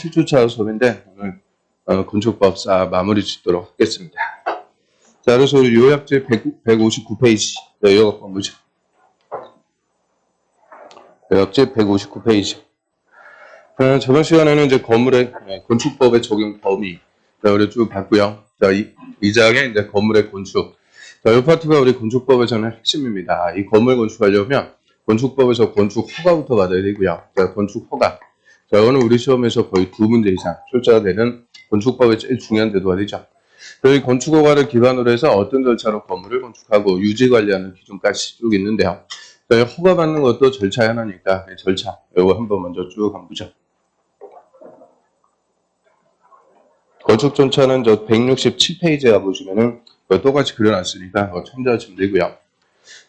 7주차 수업인데 오늘 건축법 마무리 짓도록 하겠습니다. 자, 그래서 우리 요약제 159페이지 요약 본보죠. 요약제 159페이지. 저번 시간에는 이제 건물의 건축법의 적용 범위 우리 쭉 봤고요. 자, 이 장에 이제 건물의 건축. 자, 이 파트가 우리 건축법에서는 핵심입니다. 이 건물 건축하려면 건축법에서 건축 허가부터 받아야 되고요. 자, 건축 허가. 자, 이거는 우리 시험에서 거의 2문제 이상 출제가 되는 건축법의 제일 중요한 제도가 되죠. 저희 건축 허가를 기반으로 해서 어떤 절차로 건물을 건축하고 유지 관리하는 기준까지 쭉 있는데요. 저희 허가 받는 것도 절차에 하나니까 절차 이거 한번 먼저 쭉 한번 보죠. 건축 절차는 저 167페이지에 보시면은 똑같이 그려놨으니까 참조하시면 되고요.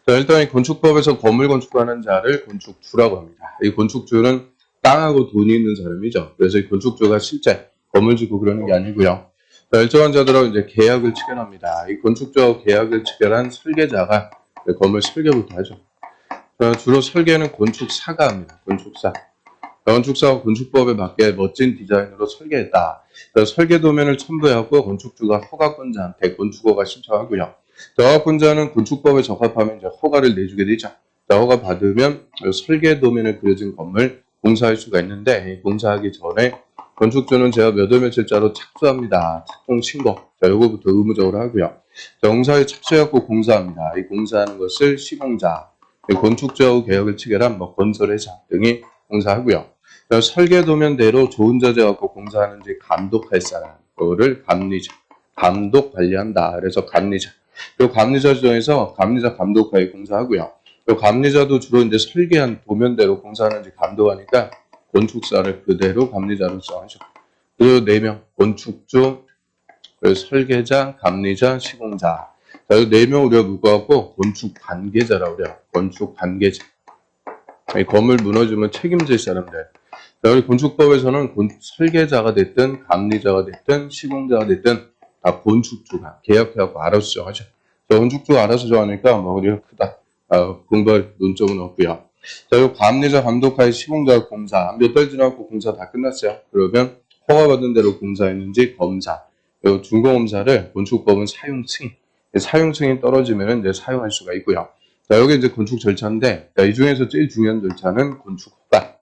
자, 일단 이 건축법에서 건물 건축하는 자를 건축주라고 합니다. 이 건축주는 땅하고 돈이 있는 사람이죠. 그래서 이 건축주가 실제 건물 짓고 그러는 게 아니고요. 자, 일정한 자들하고 이제 계약을 체결합니다. 이 건축주하고 계약을 체결한 설계자가 건물 설계부터 하죠. 자, 주로 설계는 건축사가 합니다. 건축사. 건축사가 건축법에 맞게 멋진 디자인으로 설계했다. 설계 도면을 첨부해갖고 건축주가 허가권자한테 건축허가 신청하고요. 허가권자는 건축법에 적합하면 이제 허가를 내주게 되죠. 자, 허가 받으면 설계 도면에 그려진 건물 공사할 수가 있는데 공사하기 전에 건축주는 제가 몇 월 며칠자로 착수합니다. 착공 신고. 자, 요거부터 의무적으로 하고요. 자, 공사에 착수해갖고 공사합니다. 이 공사하는 것을 시공자, 건축주하고 계약을 체결한 건설회사 등이 공사하고요. 자, 설계 도면대로 좋은 자재 갖고 공사하는지 감독할 사람, 그거를 감리자, 감독 관리한다. 그래서 감리자. 이 감리자 중에서 감리자 감독하에 공사하고요. 이 감리자도 주로 이제 설계한 도면대로 공사하는지 감독하니까 건축사를 그대로 감리자로 써하죠. 그 4명, 건축주, 설계자, 감리자, 시공자. 자, 이 4명 우리가 묶어갖고 건축 관계자라고 그래요. 건축 관계자. 이 건물 무너지면 책임질 사람들. 자, 우리 건축법에서는 설계자가 됐든 감리자가 됐든 시공자가 됐든 다 건축주가 계약해갖고 알아서 정하죠. 건축주가 알아서 정하니까 우리가 크다. 공부할 논점은 없고요. 자, 이 감리자 감독하에 시공자 공사 몇 달 지나고 공사 다 끝났어요. 그러면 허가받은 대로 공사했는지 검사. 이 중공검사를 건축법은 사용 승인. 사용 승인 떨어지면 이제 사용할 수가 있고요. 자, 여기 이제 건축 절차인데, 자, 이 중에서 제일 중요한 절차는 건축 허가.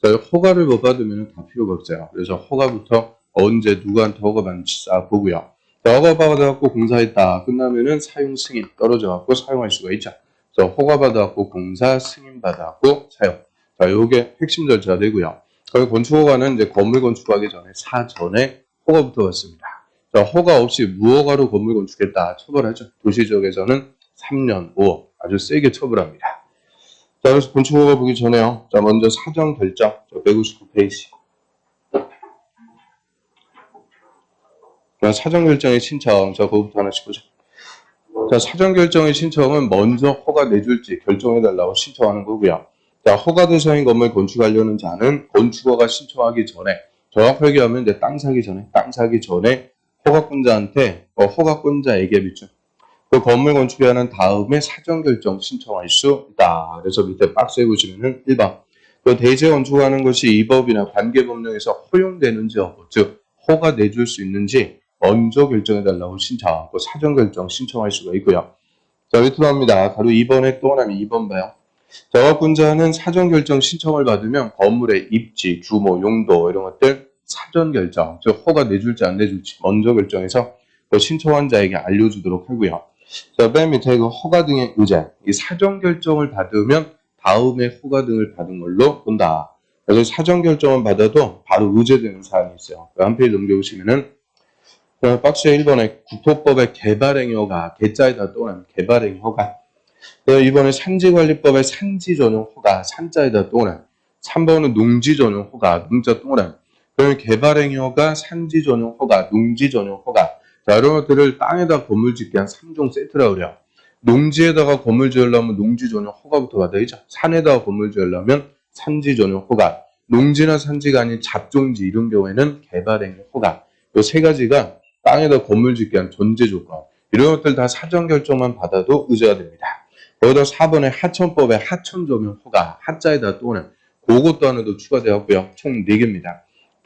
자, 허가를 못 받으면 다 필요가 없어요. 그래서 허가부터 언제 누구한테 허가 받는지 싹 보고요. 자, 허가 받아갖고 공사했다. 끝나면은 사용 승인 떨어져갖고 사용할 수가 있죠. 자, 허가 받아갖고 공사 승인 받아갖고 사용. 자, 요게 핵심 절차가 되고요. 건축 허가는 이제 건물 건축하기 전에 사전에 허가부터 받습니다. 자, 허가 없이 무허가로 건물 건축했다. 처벌하죠. 도시지역에서는 3년, 5억 아주 세게 처벌합니다. 자, 그래서 건축 허가 보기 전에요. 자, 먼저 사전 결정. 159페이지. 사전 결정의 신청. 자, 그거부터 하나씩 보죠. 자, 사전 결정의 신청은 먼저 허가 내줄지 결정해달라고 신청하는 거고요. 자, 허가 대상인 건물 건축하려는 자는 건축허가 신청하기 전에 정확하게 하면 이제 땅 사기 전에 허가권자한테 허가권자에게 비추. 그 건물 건축해야 하는 다음에 사전 결정 신청할 수 있다. 그래서 밑에 박스에 보시면은 1번. 그 대제 건축하는 것이 이 법이나 관계 법령에서 허용되는지 여부, 즉 허가 내줄 수 있는지 먼저 결정해달라고 신청하고 사전 결정 신청할 수가 있고요. 자, 밑으로 합니다. 바로 2번에 또 하나면 2번 봐요. 자, 허가권자는 사전 결정 신청을 받으면 건물의 입지, 규모, 용도 이런 것들 사전 결정, 즉 허가 내줄지 안 내줄지 먼저 결정해서 신청한 자에게 알려주도록 하고요. 자, 맨 밑에 그 허가 등의 의제, 이 사전 결정을 받으면 다음에 허가 등을 받은 걸로 본다. 그래서 사전 결정을 받아도 바로 의제되는 사항이 있어요. 한 페이지 넘겨보시면은 박스에 1번에 국토법의 개발행위허가, 개자에다 또 나면 개발행위허가. 이번에 산지관리법의 산지전용 허가, 산자에다 또 나면 3번은 농지전용 허가, 농자 또 나면 그러면 개발행위허가, 산지전용 허가, 농지전용 허가. 자, 이런 것들을 땅에다 건물 짓게 한 3종 세트라고 그래요. 농지에다가 건물 지으려면 농지 전용 허가부터 받아야죠. 산에다가 건물 지으려면 산지 전용 허가. 농지나 산지가 아닌 잡종지 이런 경우에는 개발행위 허가. 이 세 가지가 땅에다 건물 짓게 한 전제 조건. 이런 것들 다 사전 결정만 받아도 의제가 됩니다. 거기다 4번에 하천법의 하천 조명 허가. 하자에다 또는 그것도 하나 더 추가되었고요. 총 4개입니다.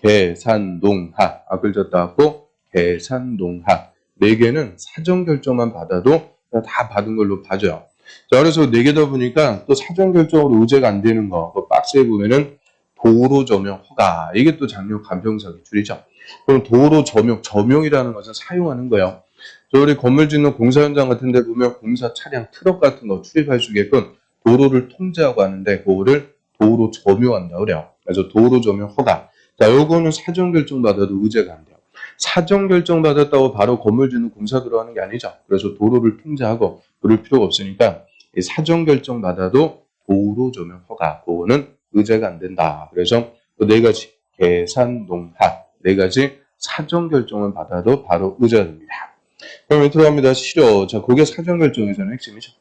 계산동하. 글자 따고 계산동하. 4개는 사전 결정만 받아도 다 받은 걸로 봐줘요. 자, 그래서 4개다 보니까 또 사전 결정으로 의제가 안 되는 거. 그 박스에 보면은 도로 점용 허가. 이게 또 장려 간평사 기출이죠. 그럼 도로 점용이라는 것은 사용하는 거예요. 저 우리 건물 짓는 공사 현장 같은 데 보면 공사 차량, 트럭 같은 거 출입할 수 있게끔 도로를 통제하고 하는데 그거를 도로 점용한다 그래요. 그래서 도로 점용 허가. 자, 요거는 사전 결정 받아도 의제가 안 돼요. 사전 결정 받았다고 바로 건물 짓는 공사 들어가는 게 아니죠. 그래서 도로를 통제하고 그럴 필요가 없으니까 이 사전 결정 받아도 도로 점용 허가. 그거는 의제가 안 된다. 그래서 그 4가지 계산동하 4가지 사전 결정을 받아도 바로 의제가 됩니다. 그럼 들어갑니다. 실효. 자, 그게 사전 결정에서는 핵심이죠.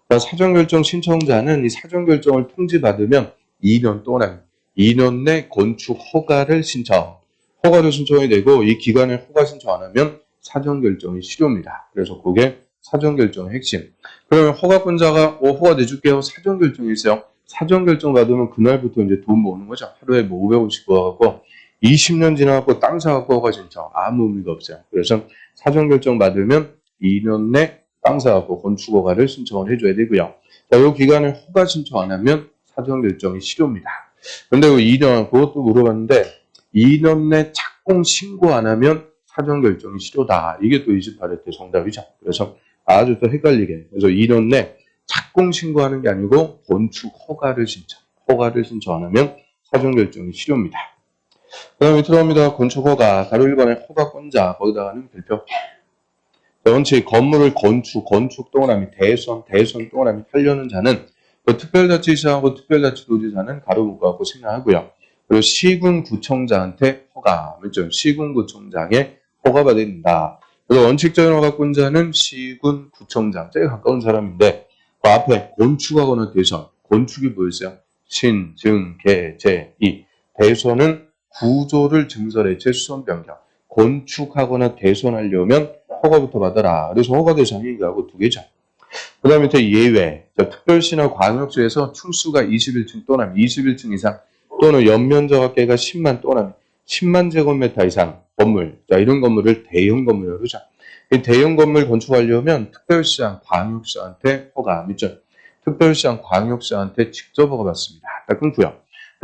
자, 사전 결정 신청자는 이 사전 결정을 통지받으면 2년 동안 2년 내 건축 허가를 신청. 허가를 신청해야 되고 이 기간에 허가 신청 안 하면 사전 결정이 실효입니다. 그래서 그게 사전 결정의 핵심. 그러면 허가권자가 허가 내줄게요. 사전 결정이 있어요. 사전 결정 받으면 그날부터 이제 돈 모으는 거죠. 하루에 뭐 500원씩 모아갖고 20년 지나갖고 땅 사갖고 허가 신청 아무 의미가 없어요. 그래서 사전 결정 받으면 2년 내 땅 사갖고 건축 허가를 신청을 해줘야 되고요. 자, 이 기간에 허가 신청 안 하면 사전 결정이 실효입니다. 근데 2년 그것도 물어봤는데 2년 내 착공 신고 안 하면 사전 결정이 실효다. 이게 또 28회 때 정답이죠. 그래서 아주 또 헷갈리게. 그래서 2년 내 착공 신고하는 게 아니고 건축 허가를 신청 안 하면 사전 결정이 실효입니다. 그 다음에 들어갑니다. 건축 허가. 가로 1번에 허가권자. 거기다가는 별표. 원칙 건물을 건축 동그라미 대선 동그라미 하려는 자는 그 특별자치시하고 특별자치도지사는 가로 묶어갖고 생략하고요. 그리고 시군구청장한테 허가. 맞죠? 시군구청장에 허가받아야 된다. 그리고 원칙적인 허가권자는 시군구청장. 제일 가까운 사람인데 그 앞에 건축하거나 대선. 건축이 뭐였어요? 신, 증, 개, 제, 이. 대선은 구조를 증설해체 수선 변경. 건축하거나 대선하려면 허가부터 받아라. 그래서 허가 대상이 이거하고 2개죠. 그 다음에 밑에 예외. 자, 특별시나 광역시에서 층수가 21층 또는 21층 이상 또는 연면적 합계가 10만 또는 10만 제곱미터 이상 건물. 자, 이런 건물을 대형 건물이라고 그러죠. 이 대형 건물 건축하려면 특별시장, 광역시한테 허가. 믿죠? 특별시장, 광역시한테 직접 허가 받습니다. 딱 끊고요.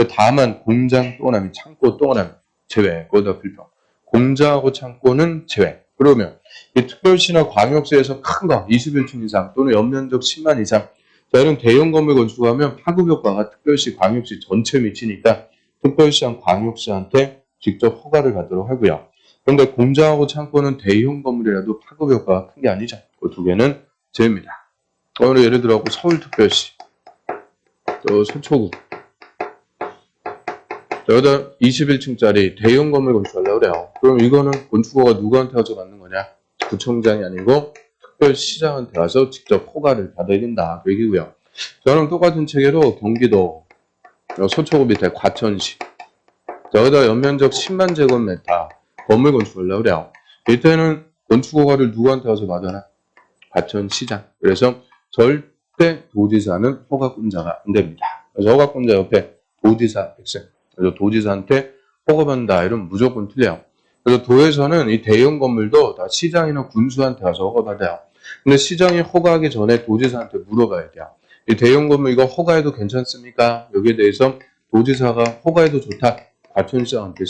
다만 공장 또는 창고 또는 제외. 거기다 불평. 공장하고 창고는 제외. 그러면 이 특별시나 광역시에서 큰 거 21층 이상 또는 연면적 10만 이상 자, 이런 대형 건물 건축하면 파급 효과가 특별시, 광역시 전체 미치니까 특별시랑 광역시한테 직접 허가를 받도록 하고요. 그런데 공장하고 창고는 대형 건물이라도 파급 효과가 큰 게 아니죠. 그 2개는 제외입니다. 오늘 예를 들어 서울특별시, 또 서초구 여기다 21층짜리 대형 건물 건축하려고 그래요. 그럼 이거는 건축허가 누구한테 가서 받는 거냐? 구청장이 아니고 특별시장한테 가서 직접 허가를 받아야 된다. 그 얘기고요. 저는 똑같은 체계로 경기도 서초구 밑에 과천시 여기다 연면적 10만 제곱미터 건물 건축하려고 그래요. 밑에는 건축허가를 누구한테 가서 받아나? 과천시장. 그래서 절대 도지사는 허가권자가 안 됩니다. 그래서 허가권자 옆에 도지사 백색. 그래서 도지사한테 허가받는다. 이러면 무조건 틀려요. 그래서 도에서는 이 대형 건물도 다 시장이나 군수한테 가서 허가받아요. 근데 시장이 허가하기 전에 도지사한테 물어봐야 돼요. 이 대형 건물 이거 허가해도 괜찮습니까? 여기에 대해서 도지사가 허가해도 좋다. 과천시장한테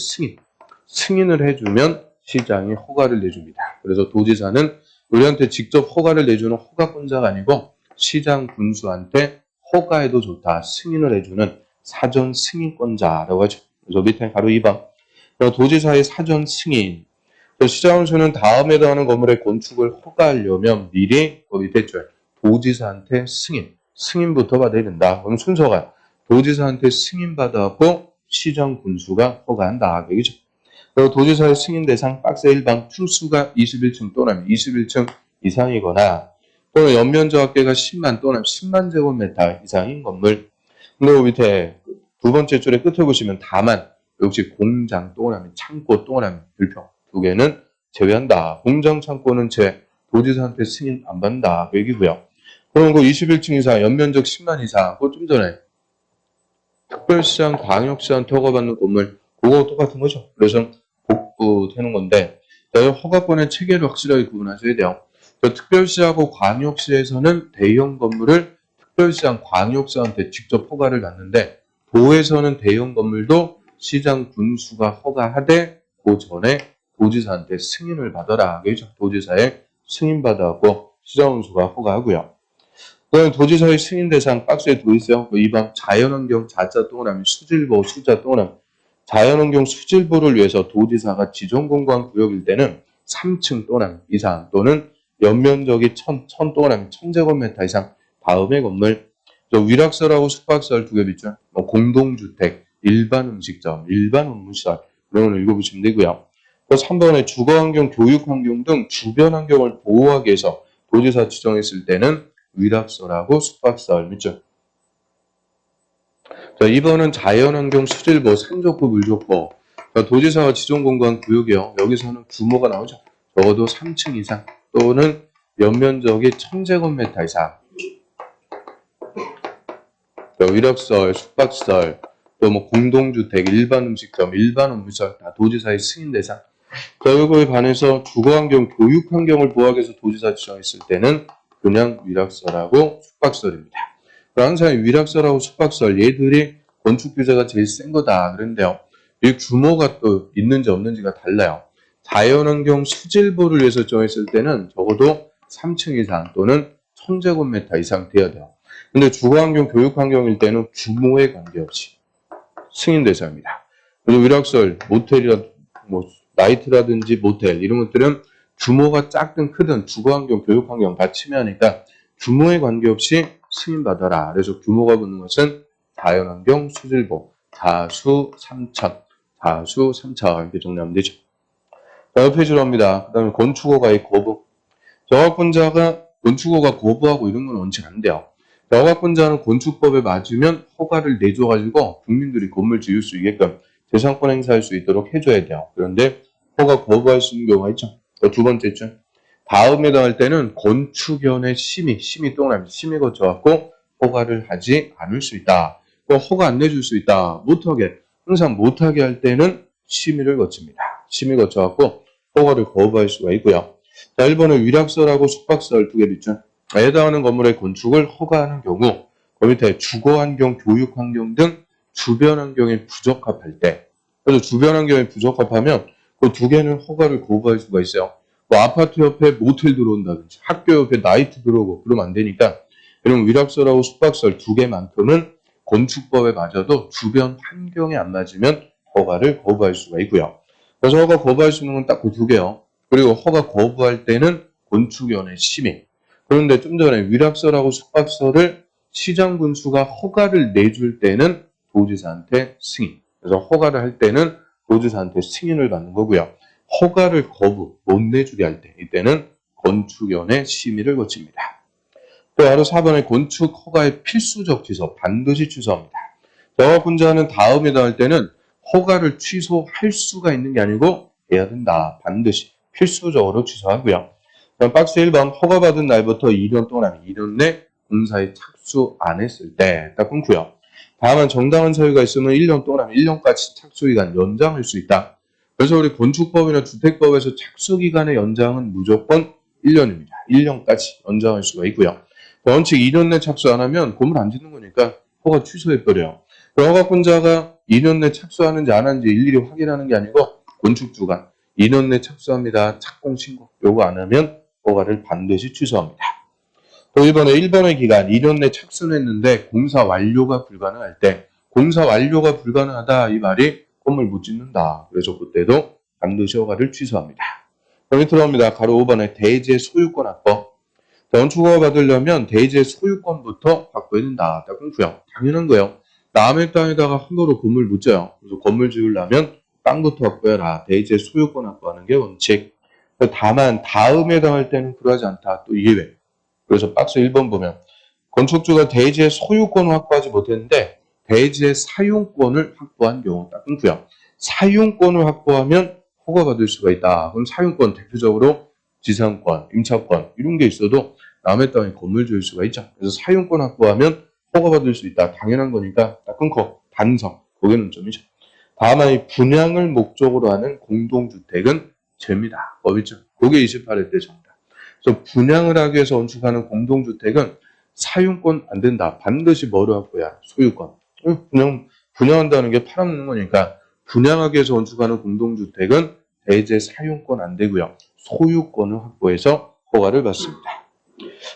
승인을 해주면 시장이 허가를 내줍니다. 그래서 도지사는 우리한테 직접 허가를 내주는 허가권자가 아니고 시장 군수한테 허가해도 좋다. 승인을 해주는 사전 승인권자라고 하죠. 그래서 밑에 바로 2번. 도지사의 사전 승인. 시장군수는 다음에 더하는 건물의 건축을 허가하려면 미리 밑에 줄 도지사한테 승인부터 받아야 된다. 그럼 순서가 도지사한테 승인받아갖고 시장 군수가 허가한다. 얘기죠. 그리고 도지사의 승인 대상 박스 1번 층수가 21층 또는 21층 이상이거나 또는 연면적 합계가 10만 또는 10만 제곱미터 이상인 건물. 근데 밑에 2번째 줄에 끝에 보시면 다만 역시 공장 동그라미, 창고 동그라미, 불평 2개는 제외한다. 공장, 창고는 도지사한테 승인 안 받는다. 그 얘기고요. 그럼 그 21층 이상, 연면적 10만 이상, 그거 좀 전에 특별시장, 광역시한테 허가받는 건물, 그거 똑같은 거죠. 그래서 복부되는 건데, 허가권의 체계를 확실하게 구분하셔야 돼요. 특별시하고 광역시에서는 대형 건물을 특별시장, 광역시한테 직접 허가를 받는데, 도에서는 대형 건물도 시장 군수가 허가하되 그 전에 도지사한테 승인을 받아라. 그죠? 도지사의 승인받아갖고 시장군수가 허가하고요. 그다음에 도지사의 승인 대상 박스에 도있어요. 2번 자연환경 자자 동그라미 수질보 수자 동그라미 자연환경 수질보를 위해서 도지사가 지정공간 구역일 때는 3층 동그라미 이상 또는 연면적이 1000 동그라미 1000제곱미터 이상 다음의 건물 위락설하고 숙박설 두 개 있죠. 공동주택, 일반 음식점, 일반 업무시설 이런 걸 읽어보시면 되고요. 3번에 주거환경, 교육환경 등 주변 환경을 보호하기 위해서 도지사 지정했을 때는 위락설하고 숙박설 있죠. 자, 2번은 자연환경 수질보, 산적보, 물적보. 도지사가 지정공간 구역이요. 여기서는 규모가 나오죠. 적어도 3층 이상 또는 연면적이 1000제곱미터 이상. 위락설, 숙박설, 또 공동주택, 일반 음식점, 일반 업무시설 다 도지사의 승인 대상. 이거에 반해서 주거환경, 교육환경을 보호하기 위해서 도지사 지정했을 때는 그냥 위락설하고 숙박설입니다. 항상 위락설하고 숙박설 얘들이 건축 규제가 제일 센 거다 그런데요. 이 규모가 또 있는지 없는지가 달라요. 자연환경 수질보를 위해서 정했을 때는 적어도 3층 이상 또는 1000제곱미터 이상 돼야 돼요. 근데 주거환경, 교육환경일 때는 규모에 관계없이 승인 대상입니다. 그리고 위락설, 모텔이라 나이트라든지 모텔 이런 것들은 규모가 작든 크든 주거환경, 교육환경 다 침해하니까 규모에 관계없이 승인받아라. 그래서 규모가 붙는 것은 자연환경 수질보, 자수 3000, 자수 3000 이렇게 정리하면 되죠. 다음 페이지로 합니다. 그 다음에 건축허가의 거부. 허가권자가 건축허가 거부하고 이런 건 원칙 안 돼요. 허가권자는 건축법에 맞으면 허가를 내줘가지고 국민들이 건물 지을 수 있게끔 재산권 행사할 수 있도록 해줘야 돼요. 그런데 허가 거부할 수 있는 경우가 있죠. 두 번째죠. 다음에 당할 때는 건축위원회 심의 동그라미 심의 거쳐갖고 허가를 하지 않을 수 있다. 허가 안 내줄 수 있다. 못하게 항상 못하게 할 때는 심의를 거칩니다. 심의 거쳐갖고 허가를 거부할 수가 있고요. 자, 1번은 위락설하고 숙박설 두 개를 있죠. 해당하는 건물의 건축을 허가하는 경우 그 밑에 주거환경, 교육환경 등 주변 환경에 부적합할 때 그래서 주변 환경에 부적합하면 그 두 개는 허가를 거부할 수가 있어요. 아파트 옆에 모텔 들어온다든지 학교 옆에 나이트 들어오고 그러면 안 되니까 이런 위락설하고 숙박설 두 개만큼은 건축법에 맞아도 주변 환경에 안 맞으면 허가를 거부할 수가 있고요. 그래서 허가 거부할 수 있는 건 딱 그 두 개요. 그리고 허가 거부할 때는 건축위원회 심의. 그런데 좀 전에 위락설하고 숙박설을 시장 군수가 허가를 내줄 때는 도지사한테 승인. 그래서 허가를 할 때는 도지사한테 승인을 받는 거고요. 허가를 거부, 못 내주게 할 때, 이때는 건축위원회 심의를 거칩니다. 또 바로 4번의 건축 허가의 필수적 취소, 반드시 취소합니다. 허가권자는 다음에 당할 때는 허가를 취소할 수가 있는 게 아니고 해야 된다. 반드시 필수적으로 취소하고요. 그럼 박스 1번 허가받은 날부터 2년 동안 2년 내 공사에 착수 안 했을 때 딱 끊고요. 다만 정당한 사유가 있으면 1년 동안 1년까지 착수기간 연장할 수 있다. 그래서 우리 건축법이나 주택법에서 착수기간의 연장은 무조건 1년입니다. 1년까지 연장할 수가 있고요. 원칙 2년 내 착수 안 하면 건물 안 짓는 거니까 허가 취소해버려요. 허가권자가 2년 내 착수하는지 안 하는지 일일이 확인하는 게 아니고 건축주가 2년 내 착수합니다. 착공 신고 요거 안 하면 허가를 반드시 취소합니다. 또 이번에 1번의 기간 2년 내 착수는 했는데 공사 완료가 불가능할 때 공사 완료가 불가능하다 이 말이 건물 못 짓는다. 그래서 그때도 반드시 허가를 취소합니다. 그럼 들어옵니다. 가로 5번에 대지 소유권 확보. 건축허가 받으려면 대지의 소유권부터 확보해야 된다. 딱 끊고요. 당연한 거예요. 남의 땅에다가 함부로 건물 못 져요. 그래서 건물 지으려면 땅부터 확보해라. 대지의 소유권 확보하는 게 원칙. 다만 다음에 당할 때는 그러하지 않다. 또 예외. 그래서 박스 1번 보면 건축주가 대지의 소유권을 확보하지 못했는데 대지의 사용권을 확보한 경우 딱 끊고요. 사용권을 확보하면 허가받을 수가 있다. 그럼 사용권 대표적으로 지상권, 임차권 이런 게 있어도 남의 땅에 건물 지을 수가 있죠. 그래서 사용권 확보하면 허가받을 수 있다. 당연한 거니까 딱 끊고 반성. 거기는 점이죠. 다만 이 분양을 목적으로 하는 공동주택은 죄입니다. 법이죠. 그게 28회 때 정답. 그래서 분양을 하기 위해서 건축하는 공동주택은 사용권 안 된다. 반드시 뭐로 할 거야? 소유권. 분양한다는 게 팔아먹는 거니까 분양하기 위해서 건축하는 공동주택은 대제 사용권 안 되고요. 소유권을 확보해서 허가를 받습니다.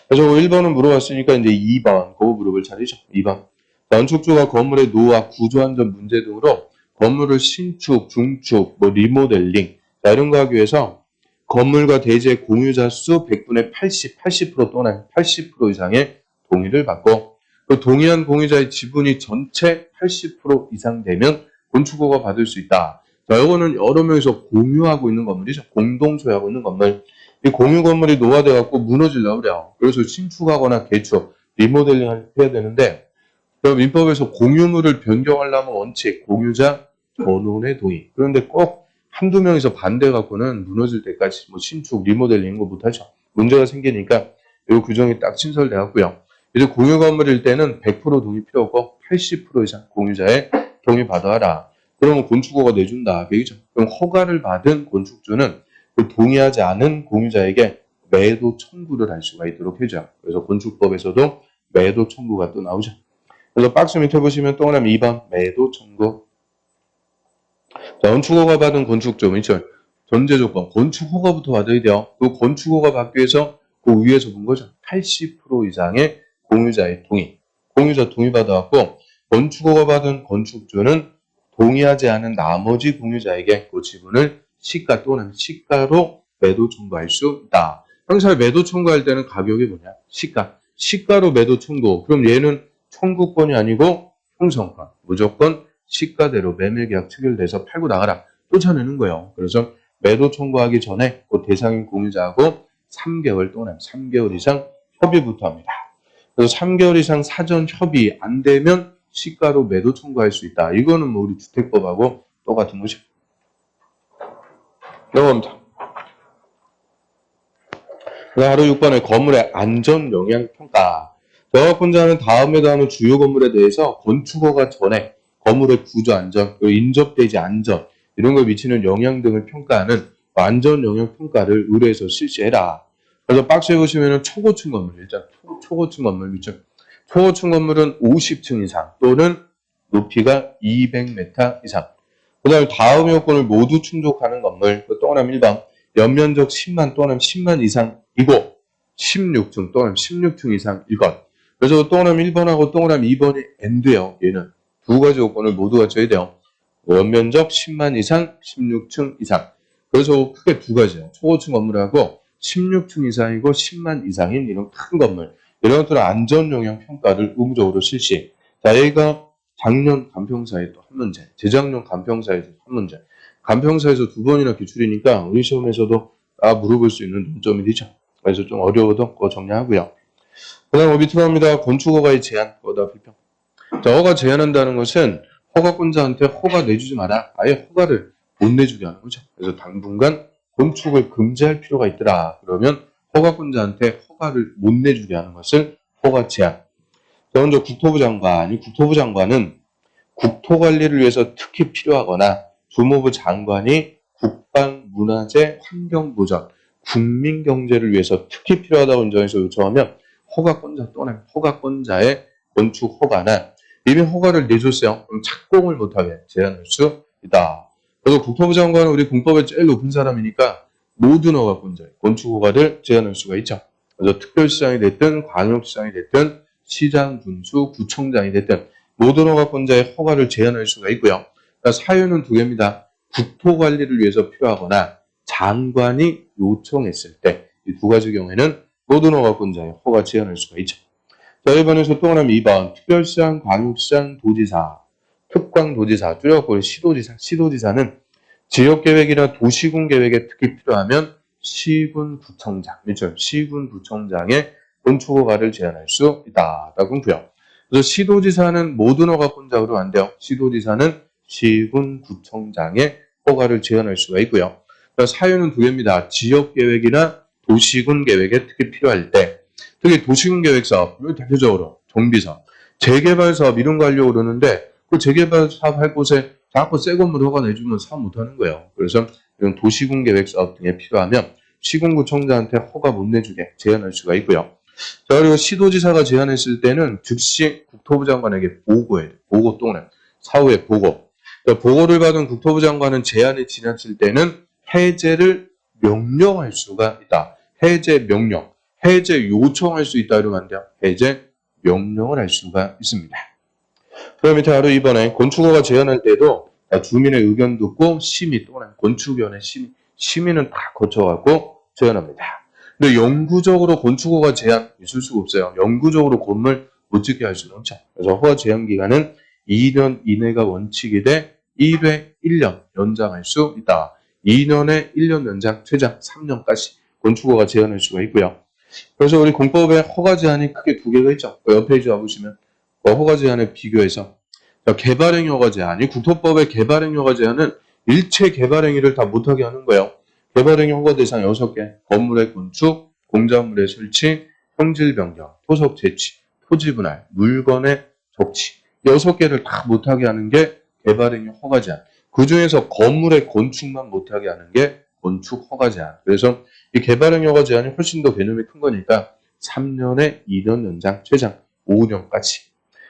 그래서 1번은 물어봤으니까 이제 2번 그거 물어볼 차례죠. 2번. 건축주가 건물의 노후와 구조안전 문제 등으로 건물을 신축, 중축, 리모델링 이런 거 하기 위해서 건물과 대지의 공유자 수 100분의 80, 80% 또는 80% 이상의 동의를 받고 그 동의한 공유자의 지분이 전체 80% 이상 되면 건축허가 받을 수 있다. 자, 이거는 여러 명이서 공유하고 있는 건물이죠. 공동 소유하고 있는 건물. 이 공유 건물이 노화돼 갖고 무너지려고 그래요. 그래서 신축하거나 개축, 리모델링을 해야 되는데 그럼 민법에서 공유물을 변경하려면 원칙, 공유자 전원의 동의. 그런데 꼭 한두 명이서 반대 갖고는 무너질 때까지 신축, 리모델링 거 못하죠. 문제가 생기니까 이 규정이 딱 신설돼 갖고요. 이제 공유 건물일 때는 100% 동의 필요 없고 80% 이상 공유자의 동의 받아라. 그러면 건축허가 내준다. 그죠? 그럼 허가를 받은 건축주는 그 동의하지 않은 공유자에게 매도 청구를 할 수가 있도록 해줘요. 그래서 건축법에서도 매도 청구가 또 나오죠. 그래서 박스 밑에 보시면 동그라미 2번 매도 청구. 자, 건축허가 받은 건축주, 전제 조건, 건축허가부터 받아야 돼요. 그 건축허가 받기 위해서 그 위에서 본 거죠. 80% 이상의 공유자의 동의. 공유자 동의 받아갖고 건축허가 받은 건축주는 동의하지 않은 나머지 공유자에게 그 지분을 시가 또는 시가로 매도 청구할 수 있다. 항상 매도 청구할 때는 가격이 뭐냐? 시가. 시가로 매도 청구. 그럼 얘는 청구권이 아니고 형성권. 무조건 시가대로 매매계약 체결돼서 팔고 나가라. 쫓아내는 거예요. 그래서 매도 청구하기 전에 그 대상인 공유자하고 3개월 또는 3개월 이상 협의부터 합니다. 그래서 3개월 이상 사전 협의 안 되면 시가로 매도 청구할 수 있다. 이거는 우리 주택법하고 똑같은 거죠. 넘어갑니다. 바로 6번에 건물의 안전 영향 평가. 영업권자는 다음에 다음은 주요 건물에 대해서 건축허가 전에 건물의 구조 안전, 인접대지 안전 이런 걸 미치는 영향 등을 평가하는 안전 영향 평가를 의뢰해서 실시해라. 그래서 박스에 보시면은 초고층 건물, 일단 초고층 건물 미죠. 초고층 건물은 50층 이상 또는 높이가 200m 이상. 그 다음에 다음 요건을 모두 충족하는 건물, 동그라미 1번, 연면적 10만 또는 10만 이상이고 16층 또는 16층 이상일 것. 그래서 동그라미 1번하고 동그라미 2번이 N돼요. 얘는 두 가지 요건을 모두 갖춰야 돼요. 연면적 10만 이상, 16층 이상. 그래서 크게 두 가지예요. 초고층 건물하고 16층 이상이고 10만 이상인 이런 큰 건물. 이런 것들은 안전영향 평가를 의무적으로 실시. 자, 여기가 작년 간평사에도 한 문제, 재작년 간평사에도 한 문제. 간평사에서 두 번이나 기출이니까 우리 시험에서도 물어볼 수 있는 논점이 되죠. 그래서 좀 어려워도 그거 정리하고요. 그 다음 밑으로 갑니다. 건축허가의 제한, 거다 비평. 자, 허가 제한한다는 것은 허가권자한테 허가 내주지 마라. 아예 허가를 못 내주게 하는 거죠. 그래서 당분간 건축을 금지할 필요가 있더라. 그러면 허가권자한테 허가를 못 내주게 하는 것을 허가 제한. 자, 먼저 국토부 장관은 국토관리를 위해서 특히 필요하거나 주무부 장관이 국방문화재 환경보전, 국민경제를 위해서 특히 필요하다고 인정해서 요청하면 허가권자 또는 허가권자의 건축 허가는 이미 허가를 내줬어요. 그럼 착공을 못하게 제한할 수 있다. 그래서 국토부 장관은 우리 공법에 제일 높은 사람이니까 모든 허가권자의 건축 허가를 제한할 수가 있죠. 그래서 특별시장이 됐든 광역시장이 됐든 시장, 군수, 구청장이 됐든 모든 허가권자의 허가를 제한할 수가 있고요. 그러니까 사유는 두 개입니다. 국토관리를 위해서 필요하거나 장관이 요청했을 때 이 두 가지 경우에는 모든 허가권자의 허가 제한할 수가 있죠. 자, 1번에서 동그라미 2번 특별시장, 광역시장, 도지사, 특광도지사, 줄여갖고 시도지사는 지역계획이나 도시군 계획에 특히 필요하면 시군구청장, 그렇죠? 시군구청장의 건축허가를 제한할 수 있다. 라고요. 그래서 시도지사는 모든 허가권자로 안 돼요. 시도지사는 시군구청장의 허가를 제한할 수가 있고요. 사유는 두 개입니다. 지역계획이나 도시군 계획에 특히 필요할 때, 특히 도시군 계획 사업, 대표적으로 정비사업, 재개발 사업 이런 거 하려고 그러는데 그 재개발 사업 할 곳에 자꾸 새 건물 허가 내주면 사업 못하는 거예요. 그래서 이런 도시군계획 사업 등에 필요하면 시군구청장한테 허가 못 내주게 제한할 수가 있고요. 자, 그리고 시도지사가 제한했을 때는 즉시 국토부 장관에게 보고해야 돼요. 보고 또는 사후에 보고. 보고를 받은 국토부 장관은 제한이 지났을 때는 해제를 명령할 수가 있다. 해제 명령, 해제 요청할 수 있다 이러면 안 돼요. 해제 명령을 할 수가 있습니다. 그럼 밑에 바로 이번에 건축허가 제한할 때도 주민의 의견 듣고 심의 또는 건축위원회 심의는 다 거쳐갖고 제한합니다. 근데 영구적으로 건축허가 제한 있을 수가 없어요. 영구적으로 건물 못 짓게 할 수는 없죠. 그래서 허가 제한 기간은 2년 이내가 원칙이 돼 1회 1년 연장할 수 있다. 2년에 1년 연장, 최장 3년까지 건축허가 제한할 수가 있고요. 그래서 우리 공법에 허가 제한이 크게 두 개가 있죠. 옆 페이지 와보시면 허가 제한에 비교해서 개발행위 허가 제한이 국토법의 개발행위 허가 제한은 일체 개발행위를 다 못하게 하는 거예요. 개발행위 허가 대상 6개, 건물의 건축, 공작물의 설치, 형질 변경, 토석 채취, 토지 분할, 물건의 적치 6개를 다 못하게 하는 게 개발행위 허가 제한. 그 중에서 건물의 건축만 못하게 하는 게 건축 허가 제한. 그래서 이 개발행위 허가 제한이 훨씬 더 개념이 큰 거니까 3년에 2년 연장, 최장 5년까지.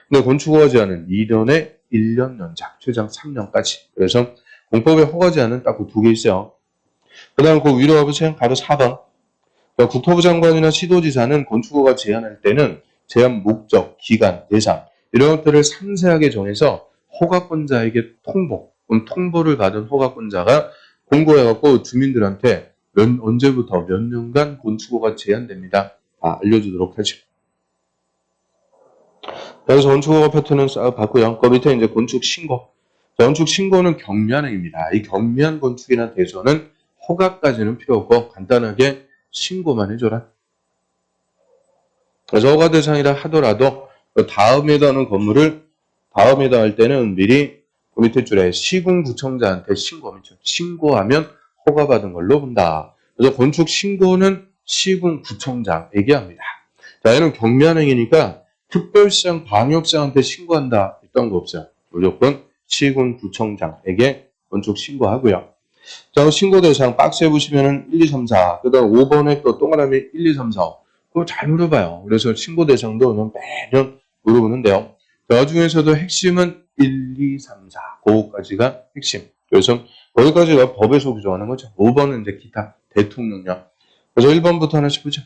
근데 건축허가 제한은 2년에 1년 연장, 최장 3년까지. 그래서 공법의 허가 제한은 딱 그 두 개 있어요. 그 다음 그 위로 가보세요. 바로 4번. 국토부 장관이나 시도지사는 건축허가 제한할 때는 제한 목적, 기간, 대상 이런 것들을 상세하게 정해서 허가권자에게 통보를 받은 허가권자가 공고해갖고 주민들한테 언제부터 몇 년간 건축허가 제한됩니다. 알려주도록 하죠. 그래서 건축허가 패턴은 봤고요. 그 밑에 이제 건축 신고. 건축 신고는 경미한행위입니다. 이 경미한 건축이나 대소는 허가까지는 필요 없고 간단하게 신고만 해줘라. 그래서 허가 대상이라 하더라도 다음에다 하는 건물을 다음에다 할 때는 미리 그 밑에 줄에 시군구청장한테 신고하면 허가받은 걸로 본다. 그래서 건축 신고는 시군구청장에게 합니다. 자, 얘는 경미한행위니까 특별시장, 방역시장한테 신고한다 했던 거 없어요. 무조건 시군구청장에게 건축 신고하고요. 자, 신고 대상 박스에 보시면은 1, 2, 3, 4, 그 다음 5번에 또 동그라미 1, 2, 3, 4. 그거 잘 물어봐요. 그래서 신고 대상도 매년 물어보는데요. 그 중에서도 핵심은 1, 2, 3, 4. 그거까지가 핵심. 그래서 거기까지가 법에서 규정하는 거죠. 5번은 이제 기타 대통령령. 그래서 1번부터 하나씩 보죠.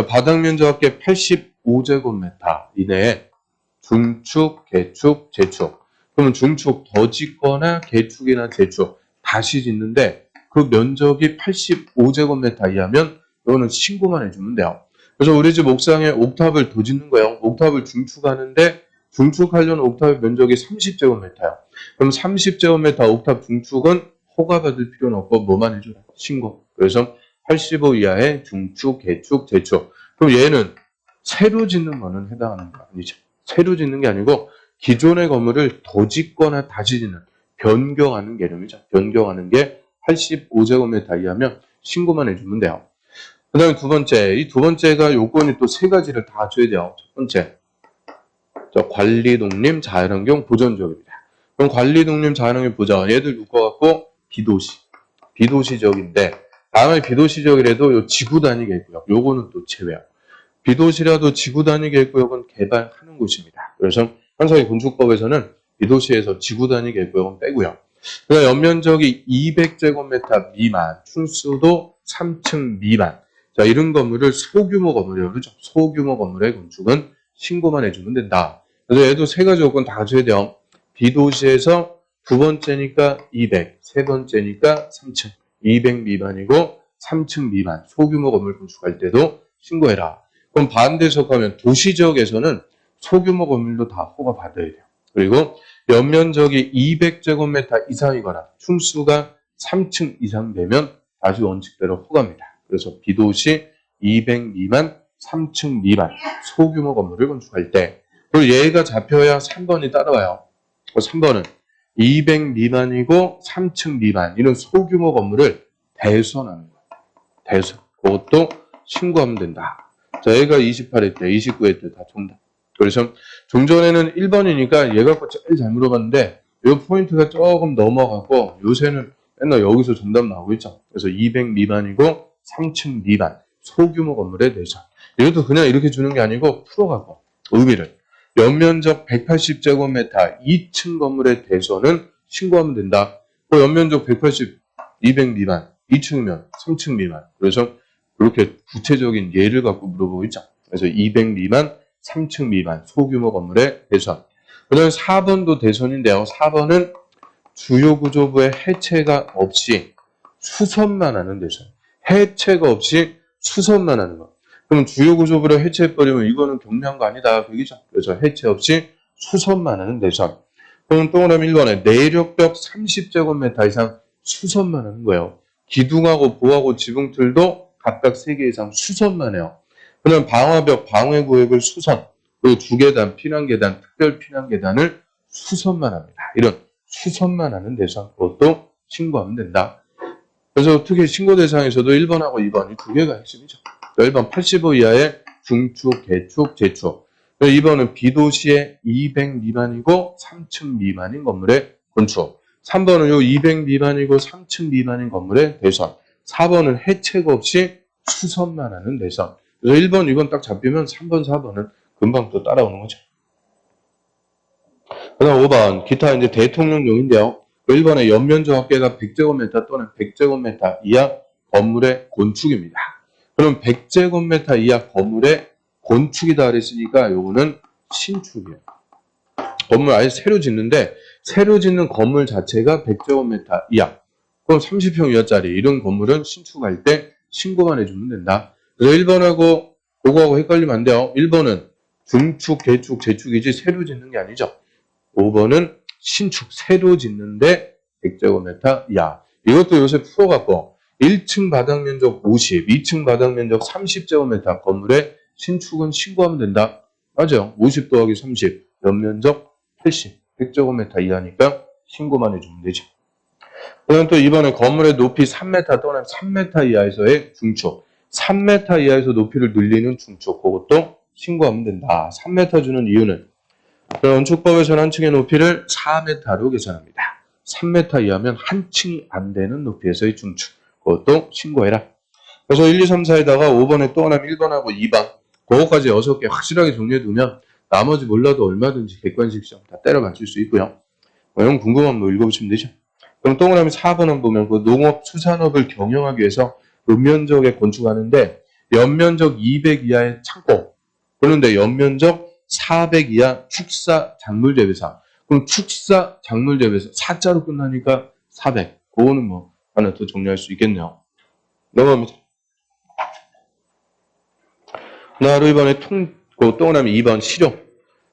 바닥 면적 합계 85제곱미터 이내에 중축, 개축, 재축. 그러면 중축 더 짓거나 개축이나 재축 다시 짓는데 그 면적이 85제곱미터 이하면 이거는 신고만 해주면 돼요. 그래서 우리 집 옥상에 옥탑을 더 짓는 거예요. 옥탑을 중축하는데 중축하려는 옥탑의 면적이 30제곱미터예요. 그럼 30제곱미터 옥탑 중축은 허가받을 필요는 없고 뭐만 해줘라? 신고. 그래서 85 이하의 중축, 개축, 재축. 그럼 얘는 새로 짓는 거는 해당하는 거 아니죠. 새로 짓는 게 아니고 기존의 건물을 더 짓거나 다시 짓는 변경하는 개념이죠. 변경하는 게 85제곱미터 이하면 신고만 해주면 돼요. 그 다음에 두 번째, 이 두 번째가 요건이 또 세 가지를 다 줘야 돼요. 첫 번째, 관리독립 자연환경 보전지역입니다. 그럼 관리독립 자연환경 보전, 얘들 묶어갖고 비도시지역인데 다음에 비도시지역이라도 요 지구 단위 계획구역, 요거는 또 제외야. 비도시라도 지구 단위 계획구역은 개발하는 곳입니다. 그래서 항상 이 건축법에서는 비도시에서 지구 단위 계획구역은 빼고요. 그다음 연면적이 200제곱미터 미만, 층수도 3층 미만. 자, 이런 건물을 소규모 건물이에요. 그렇죠? 소규모 건물의 건축은 신고만 해주면 된다. 그래서 얘도 세 가지 요건 다 갖춰야 돼요. 비도시에서 두 번째니까 200, 세 번째니까 3층. 200 미만이고 3층 미만 소규모 건물 건축할 때도 신고해라. 그럼 반대서 가면 도시지역에서는 소규모 건물도 다 허가 받아야 돼요. 그리고 연면적이 200제곱미터 이상이거나 층수가 3층 이상 되면 다시 원칙대로 허가입니다. 그래서 비도시 200 미만, 3층 미만 소규모 건물을 건축할 때 그리고 얘가 잡혀야 3번이 따라와요. 3번은 200 미만이고 3층 미만 이런 소규모 건물을 대수하는 거예요. 대수. 그것도 신고하면 된다. 자, 얘가 28회 때, 29회 때 다 정답. 그래서 좀 전에는 1번이니까 얘 갖고 제일 잘 물어봤는데 이 포인트가 조금 넘어가고 요새는 맨날 여기서 정답 나오고 있죠. 그래서 200 미만이고 3층 미만 소규모 건물의 대상. 이것도 그냥 이렇게 주는 게 아니고 풀어가고 의미를 연면적 180제곱미터 2층 건물의 대소는 신고하면 된다. 그 연면적 180, 200 미만 2층이면 3층 미만. 그래서 이렇게 구체적인 예를 갖고 물어보고 있죠. 그래서 200 미만 3층 미만 소규모 건물의 대선. 그 다음에 4번도 대선인데요. 4번은 주요 구조부의 해체가 없이 수선만 하는 대선. 해체가 없이 수선만 하는 거. 그럼 주요 구조부를 해체해버리면 이거는 경미한 거 아니다. 그기죠. 그래서 해체 없이 수선만 하는 대선. 그럼 동그라미 1번에 내력벽 30제곱미터 이상 수선만 하는 거예요. 기둥하고 보하고 지붕틀도 각각 3개 이상 수선만 해요. 그럼 방화벽, 방해구역을 수선, 그리고 주계단, 피난계단, 특별 피난계단을 수선만 합니다. 이런 수선만 하는 대상, 그것도 신고하면 된다. 그래서 특히 신고 대상에서도 1번하고 2번이 두 개가 핵심이죠. 1번 85 이하의 중축, 개축, 재축. 2번은 비도시의 200 미만이고 3층 미만인 건물의 건축. 3번은 요 200 미만이고 3층 미만인 건물의 대선. 4번은 해체가 없이 수선만 하는 대선. 그래서 1번, 2번 딱 잡히면 3번, 4번은 금방 또 따라오는 거죠. 그 다음 5번, 기타 이제 대통령용인데요. 1번에 연면적 합계가 100제곱미터 또는 100제곱미터 이하 건물의 건축입니다. 그럼 100제곱미터 이하 건물의 건축이다 그랬으니까 요거는 신축이에요. 건물 아예 새로 짓는데 새로 짓는 건물 자체가 100제곱미터 이하. 그럼 30평 이하짜리 이런 건물은 신축할 때 신고만 해주면 된다. 그래서 1번하고 그거하고 헷갈리면 안 돼요. 1번은 중축, 개축, 재축이지 새로 짓는 게 아니죠. 5번은 신축, 새로 짓는데 100제곱미터 이하. 이것도 요새 풀어갖고 1층 바닥 면적 50, 2층 바닥 면적 30제곱미터 건물에 신축은 신고하면 된다. 맞아요. 50 더하기 30, 연면적 80, 100제곱미터 이하니까 신고만 해주면 되죠. 그다음 또 이번에 건물의 높이 3m 또는 3m 이하에서의 중축. 3m 이하에서 높이를 늘리는 중축. 그것도 신고하면 된다. 3m 주는 이유는 건축법에서는 한 층의 높이를 4m로 계산합니다. 3m 이하면 한 층이 안 되는 높이에서의 중축. 그것도 신고해라. 그래서 1, 2, 3, 4에다가 5번에 또 하나 1번하고 2번. 그거까지 6개 확실하게 정리해두면 나머지 몰라도 얼마든지 객관식 시험 다 때려 맞출 수 있고요. 형 궁금하면 뭐 읽어보시면 되죠. 그럼 동그라미 4번은 보면 그 농업, 수산업을 경영하기 위해서 읍면적에 건축하는데 연면적 200 이하의 창고. 그런데 연면적 400 이하 축사 작물 재배사. 그럼 축사 작물 재배사 4자로 끝나니까 400. 그거는 뭐 하나 더 정리할 수 있겠네요. 넘어갑니다. 하나로 이번에 동그라미 2번 실용.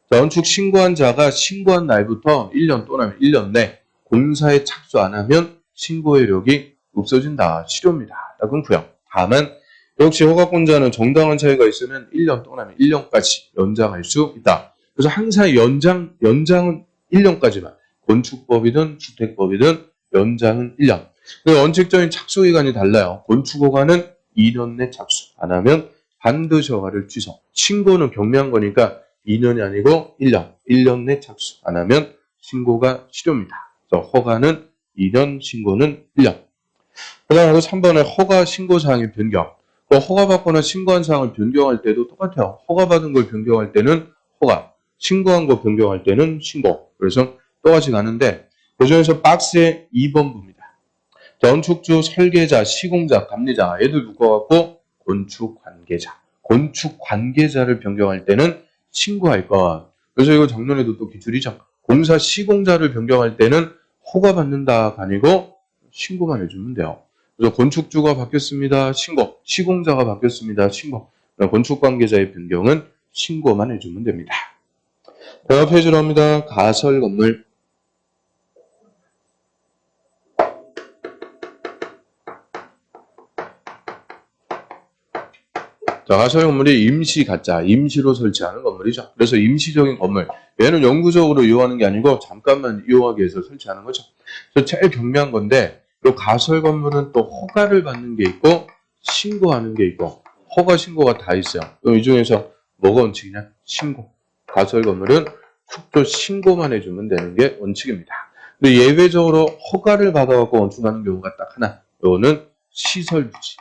건축 신고한 자가 신고한 날부터 1년 또는 1년 내 공사에 착수 안 하면 신고 효력이 없어진다. 실효입니다. 딱 끊고요. 다만 역시 허가권자는 정당한 차이가 있으면 1년 또는 1년까지 연장할 수 있다. 그래서 항상 연장은 1년까지만. 건축법이든 주택법이든 연장은 1년. 원칙적인 착수 기간이 달라요. 건축허가는 2년 내 착수 안 하면 반드시 허가를 취소. 신고는 경미한 거니까 2년이 아니고 1년. 1년 내 착수 안 하면 신고가 실효입니다. 그래서 허가는 2년, 신고는 1년. 그 다음에 3번에 허가 신고사항의 변경. 허가받거나 신고한 사항을 변경할 때도 똑같아요. 허가받은 걸 변경할 때는 허가, 신고한 거 변경할 때는 신고. 그래서 똑같이 가는데 그중에서 박스에 2번 봅니다. 건축주, 설계자, 시공자, 감리자 애들 묶어갖고 건축관계자. 건축관계자를 변경할 때는 신고할 것. 그래서 이거 작년에도 또 기출이죠. 공사 시공자를 변경할 때는 허가받는다가 아니고 신고만 해주면 돼요. 그래서 건축주가 바뀌었습니다. 신고. 시공자가 바뀌었습니다. 신고. 건축관계자의 변경은 신고만 해주면 됩니다. 다음 페이지로 합니다. 가설 건물. 자, 가설 건물이 임시 가짜, 임시로 설치하는 건물이죠. 그래서 임시적인 건물. 얘는 영구적으로 이용하는 게 아니고 잠깐만 이용하기 위해서 설치하는 거죠. 그래서 제일 경미한 건데 이 가설 건물은 또 허가를 받는 게 있고 신고하는 게 있고 허가 신고가 다 있어요. 그럼 이 중에서 뭐가 원칙이냐? 신고. 가설 건물은 축조 신고만 해주면 되는 게 원칙입니다. 근데 예외적으로 허가를 받아갖고 건축하는 경우가 딱 하나. 이거는 시설부지.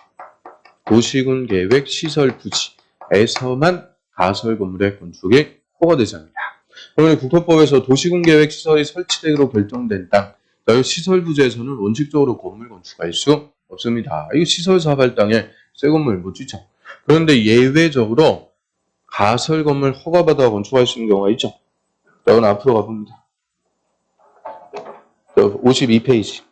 도시군 계획 시설부지에서만 가설 건물의 건축이 허가되지 않습니다. 그러면 국토법에서 도시군 계획 시설이 설치되기로 결정된 땅, 시설부지에서는 원칙적으로 건물 건축할 수 없습니다. 이거 시설 사업할 땅에 새 건물 못 짓죠. 그런데 예외적으로 가설 건물 허가받아 건축할 수 있는 경우가 있죠. 이건 앞으로 가봅니다. 52페이지.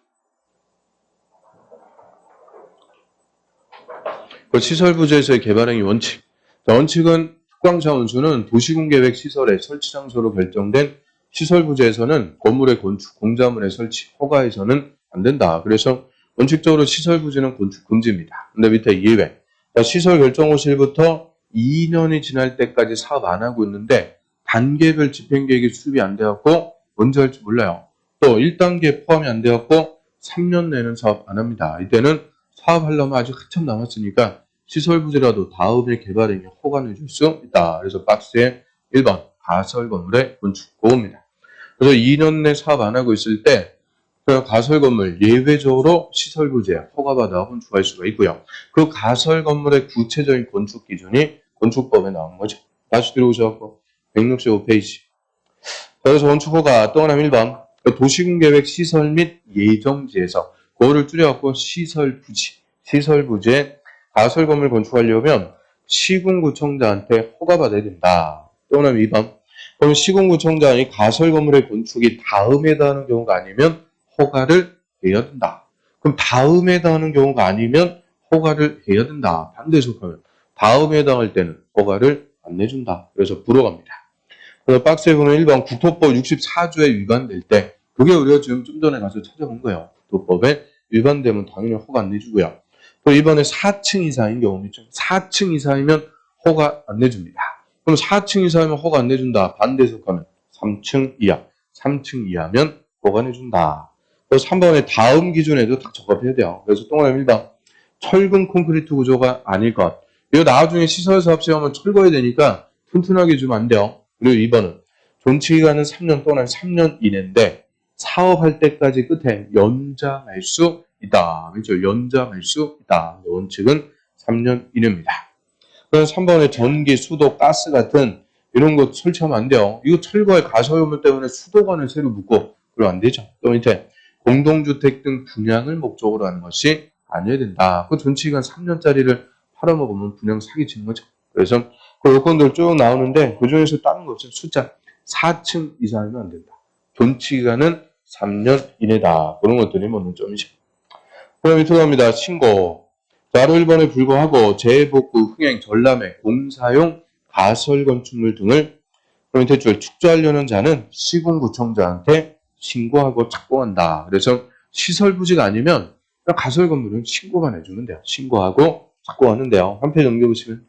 시설부지에서의 개발행위 원칙. 원칙은 특광자원수는 도시군계획 시설의 설치 장소로 결정된 시설부지에서는 건물의 건축, 공자물의 설치, 허가에서는 안 된다. 그래서 원칙적으로 시설부지는 건축 금지입니다. 근데 밑에 예외. 시설 결정 호실부터 2년이 지날 때까지 사업 안 하고 있는데 단계별 집행계획이 수립이 안 되었고 언제 할지 몰라요. 또 1단계 포함이 안 되었고 3년 내는 사업 안 합니다. 이때는 사업하려면 아직 한참 남았으니까 시설부지라도 다음에 개발행위 허가를 줄 수 있다. 그래서 박스에 1번 가설 건물의 건축 보호입니다. 그래서 2년 내 사업 안 하고 있을 때 가설 건물 예외적으로 시설부지에 허가받아 건축할 수가 있고요. 그 가설 건물의 구체적인 건축 기준이 건축법에 나온 거죠. 다시 들어오셔서 165페이지. 그래서 건축허가 또 하나 1번 도시군계획 시설 및 예정지에서 그거를 줄여갖고 시설부지에 가설 건물 건축하려면 시군구청장한테 허가받아야 된다. 또 하나 2번 그럼 시군구청장이 가설 건물의 건축이 다음에 해당하는 경우가 아니면 허가를 해야 된다. 그럼 다음에 해당하는 경우가 아니면 허가를 해야 된다. 반대로 하면 다음에 해당할 때는 허가를 안 내준다. 그래서 불어갑니다. 그래서 박스에 보면 1번 국토법 64조에 위반될 때 그게 우리가 지금 좀 전에 가서 찾아본 거예요. 국토법에 위반되면 당연히 허가 안 내주고요. 또 이번에 4층 이상인 경우는 있죠. 4층 이상이면 허가 안 내줍니다. 그럼 4층 이상이면 허가 안 내준다. 반대 해석하면 3층 이하. 3층 이하면 허가 내준다. 그래서 3번에 다음 기준에도 딱 적합해야 돼요. 그래서 동그라미 1번 철근 콘크리트 구조가 아닐 것. 이거 나중에 시설사업 시험은 철거해야 되니까 튼튼하게 주면 안 돼요. 그리고 2번은 존치기간은 3년 또는 3년 이내인데 사업할 때까지 끝에 연장할 수 있다. 그렇죠? 연장할 수 있다. 원칙은 3년 이내입니다. 그래서 3번에 전기, 수도, 가스 같은 이런 거 설치하면 안 돼요. 이거 철거의 가설유물 때문에 수도관을 새로 묻고 그러면 안 되죠. 또 밑에 공동주택 등 분양을 목적으로 하는 것이 아니어야 된다. 그 존치기간 3년짜리를 팔아먹으면 분양 사기치는 거죠. 그래서 그 요건들 쭉 나오는데 그 중에서 다른 거 없어요. 숫자 4층 이상이면 안 된다. 존치기간은 3년 이내다. 그런 것들이 뭐는 점이죠. 그럼 밑으로 갑니다. 신고. 자로 1번에 불구하고 재복구, 흥행, 전람회, 공사용, 가설 건축물 등을 그럼 밑에 줄 축조하려는 자는 시군구청장한테 신고하고 착공한다. 그래서 시설부지가 아니면 가설 건물은 신고만 해주면 돼요. 신고하고 착공하는데요. 한 페이지 넘겨보시면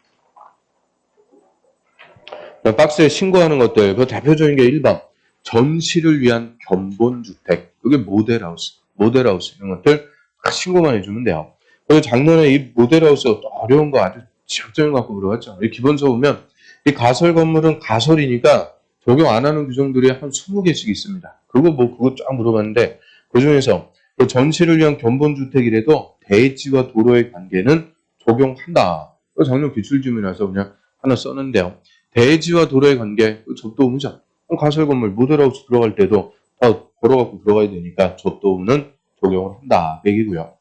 박스에 신고하는 것들 그 대표적인 게 1번 전시를 위한 견본주택 이게 모델하우스 이런 것들 신고만 해주면 돼요. 그리고 작년에 이 모델하우스가 또 어려운 거 아주 지역적인 거 갖고 물어봤죠. 이 기본서 보면 이 가설 건물은 가설이니까 적용 안 하는 규정들이 한 20개씩 있습니다. 그거 쫙 물어봤는데 그 중에서 그 전시를 위한 견본주택이라도 대지와 도로의 관계는 적용한다. 작년 기출지문이라서 그냥 하나 썼는데요. 대지와 도로의 관계, 접도우무죠. 가설 건물, 모델하우스 들어갈 때도 다 걸어갖고 들어가야 되니까 접도우는 적용을 한다. 얘기고요.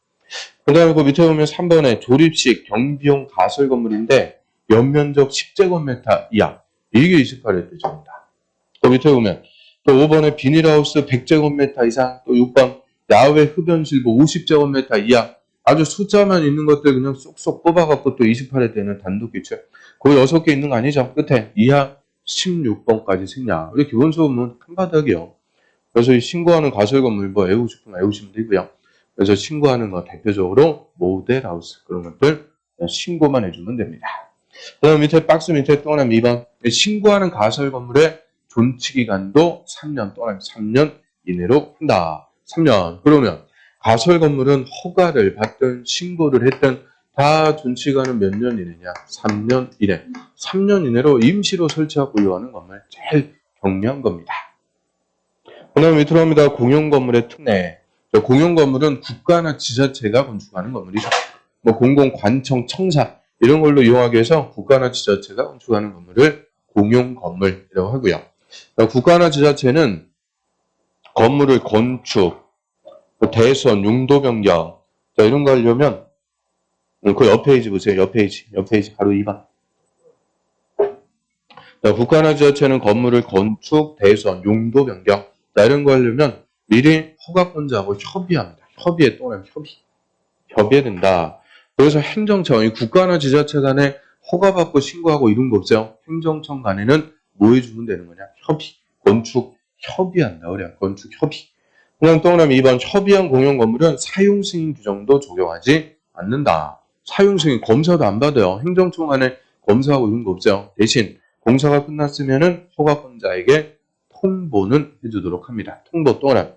그 다음에 그 밑에 보면 3번에 조립식 경비용 가설 건물인데 연면적 10제곱미터 이하. 이게 28회 대조입니다. 또 밑에 보면 또 5번에 비닐하우스 100제곱미터 이상, 또 6번 야외 흡연실부 50제곱미터 이하. 아주 숫자만 있는 것들 그냥 쏙쏙 뽑아갖고 또 28회 때는 단독 기출. 그 6개 있는 거 아니죠? 끝에 이하 16번까지 생략. 우리 기본소음은 한 바닥이요. 그래서 이 신고하는 가설 건물 뭐 외우고 싶으면 외우시면 되고요. 그래서 신고하는 거 대표적으로 모델하우스 그런 것들 그냥 신고만 해주면 됩니다. 그 다음 밑에 박스 밑에 또 하나 2번 신고하는 가설 건물의 존치기간도 3년 또는 3년 이내로 한다. 3년. 그러면 가설 건물은 허가를 받든 신고를 했든 다 존치기간은 몇 년 이내냐? 3년 이내. 3년 이내로 임시로 설치하고 보유하는 건물 제일 경미한 겁니다. 그 다음에 밑으로 합니다. 공용건물의 특례. 공용건물은 국가나 지자체가 건축하는 건물이죠. 뭐 공공관청, 청사 이런 걸로 이용하기 위해서 국가나 지자체가 건축하는 건물을 공용건물이라고 하고요. 국가나 지자체는 건물을 건축, 대선, 용도 변경 이런 거 하려면 그 옆 페이지 보세요. 옆 페이지 바로 2번. 국가나 지자체는 건물을 건축, 대선, 용도 변경 이런 거 하려면 미리 허가권자하고 협의합니다. 협의에 또는 협의해야 된다. 그래서 행정청, 이 국가나 지자체 간에 허가받고 신고하고 이런 거 없어요. 행정청 간에는 뭐 해주면 되는 거냐? 협의. 건축 협의한다. 그래요. 건축 협의. 그냥 동그라미 2번 협의한 공용 건물은 사용 승인 규정도 적용하지 않는다. 사용 승인 검사도 안 받아요. 행정청 간에 검사하고 이런 거 없어요. 대신 공사가 끝났으면은 허가권자에게 통보는 해주도록 합니다. 통보 동그라미.